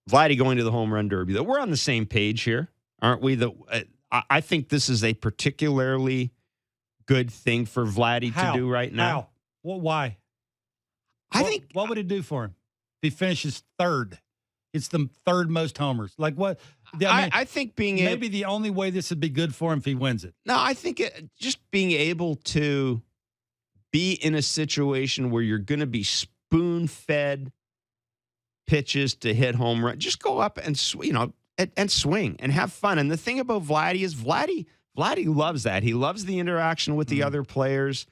Vladdy going to the home run derby. Though we're on the same page here, aren't we? I think this is a particularly good thing for Vladdy to do right now. How? Well, why? What would it do for him if he finishes third? It's the third most homers. Like what? I think maybe the only way this would be good for him if he wins it. No, I think just being able to be in a situation where you're going to be spoon-fed pitches to hit home run. Just go up and and swing and have fun. And the thing about Vladdy is Vladdy loves that. He loves the interaction with the other players.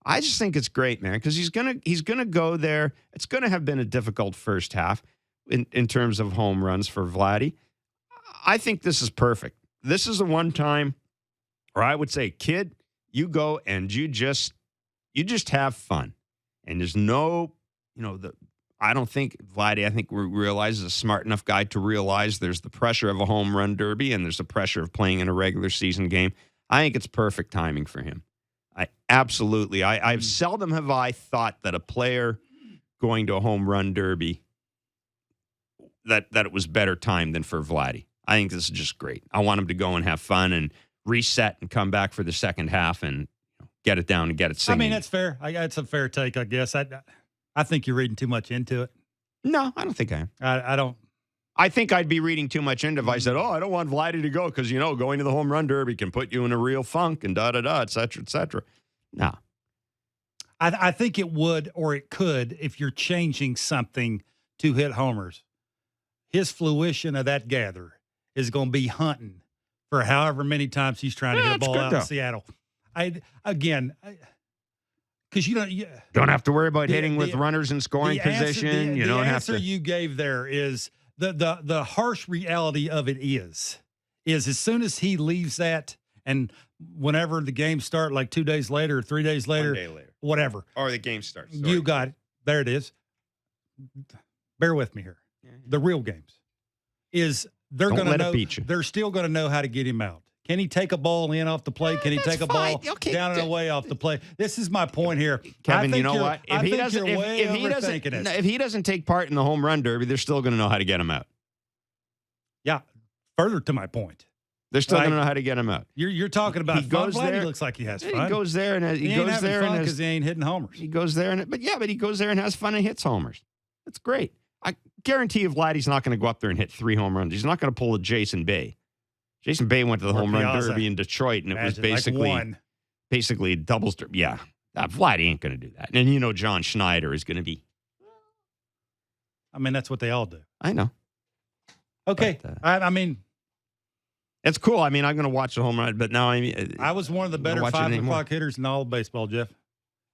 I just think it's great, man, because he's gonna go there. It's gonna have been a difficult first half in terms of home runs for Vladdy. I think this is perfect. This is the one time, or I would say, kid, you go and you just have fun. And there's no, I don't think Vladdy, I think realizes a smart enough guy to realize there's the pressure of a home run derby and there's the pressure of playing in a regular season game. I think it's perfect timing for him. I've seldom have I thought that a player going to a home run derby that it was better timed than for Vladdy. I think this is just great. I want him to go and have fun and reset and come back for the second half and get it down and get it singing. I mean, that's fair. It's a fair take, I guess. I think you're reading too much into it. No, I don't think I am. I don't. I think I'd be reading too much into it if I said, I don't want Vladdy to go because, going to the home run derby can put you in a real funk and da-da-da, et cetera, et cetera. No. I think it would or it could if you're changing something to hit homers. His fruition of that gather is going to be hunting for however many times he's trying to hit a ball out in Seattle. Because you don't have to worry about hitting with runners in scoring position. The answer you gave there is the harsh reality of it is as soon as he leaves that and whenever the game start, like 2 days later, 3 days later, 1 day later, whatever, or the game starts. Sorry. You got it. There it is. Bear with me here. Yeah. The real games is they're going to know. They're still going to know how to get him out. Can he take a ball in off the plate? Can he take a ball down and away off the plate? This is my point here. Kevin, you know what? If he doesn't take part in the home run derby, they're still going to know how to get him out. Yeah. Further to my point. They're still going to know how to get him out. You're talking about fun. He looks like he has fun. He goes there and he goes there because he ain't hitting homers. He goes there but he goes there and has fun and hits homers. That's great. I guarantee you Vladdy's not going to go up there and hit 3 home runs. He's not going to pull a Jason Bay. Jason Bay went to the home run derby in Detroit, and it was basically doubles. Yeah, Vladdy ain't going to do that. And John Schneider is going to be. I mean, that's what they all do. I know. Okay, but, I mean, it's cool. I mean, I'm going to watch the home run, but now I was one of the better 5 o'clock hitters in all of baseball, Jeff.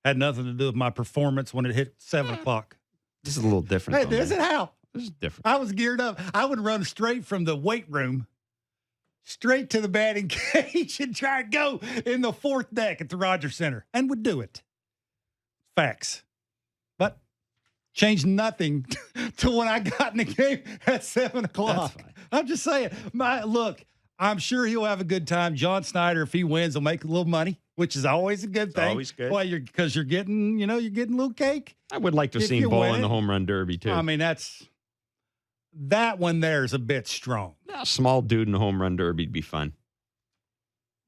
Had nothing to do with my performance when it hit 7 o'clock. This is a little different. Hey, this is how. This is different. I was geared up. I would run straight from the weight room straight to the batting cage and try to go in the 4th deck at the Rogers Center and would do it. Facts. But changed nothing to when I got in the game at 7 o'clock. I'm just saying, look, I'm sure he'll have a good time. John Schneider, if he wins, will make a little money, which is always a good thing. Always good. Well, because you're getting a little cake. I would like to see him bowl in the home run derby, too. I mean, that one there is a bit strong. A small dude in the home run derby would be fun.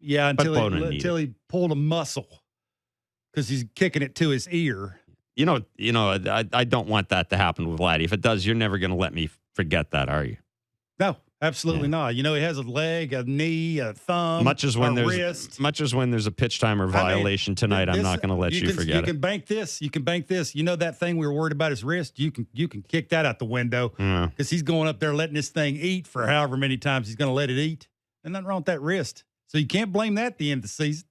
Yeah, until he pulled a muscle because he's kicking it to his ear. I don't want that to happen with Vladdy. If it does, you're never going to let me forget that, are you? No, absolutely not. He has a leg, a knee, a thumb, a wrist. Much as when there's a pitch timer violation tonight, I'm not going to let you forget it. You can bank this. You can bank this. That thing we were worried about his wrist? You can kick that out the window because he's going up there letting this thing eat for however many times he's going to let it eat. And nothing wrong with that wrist. So you can't blame that at the end of the season.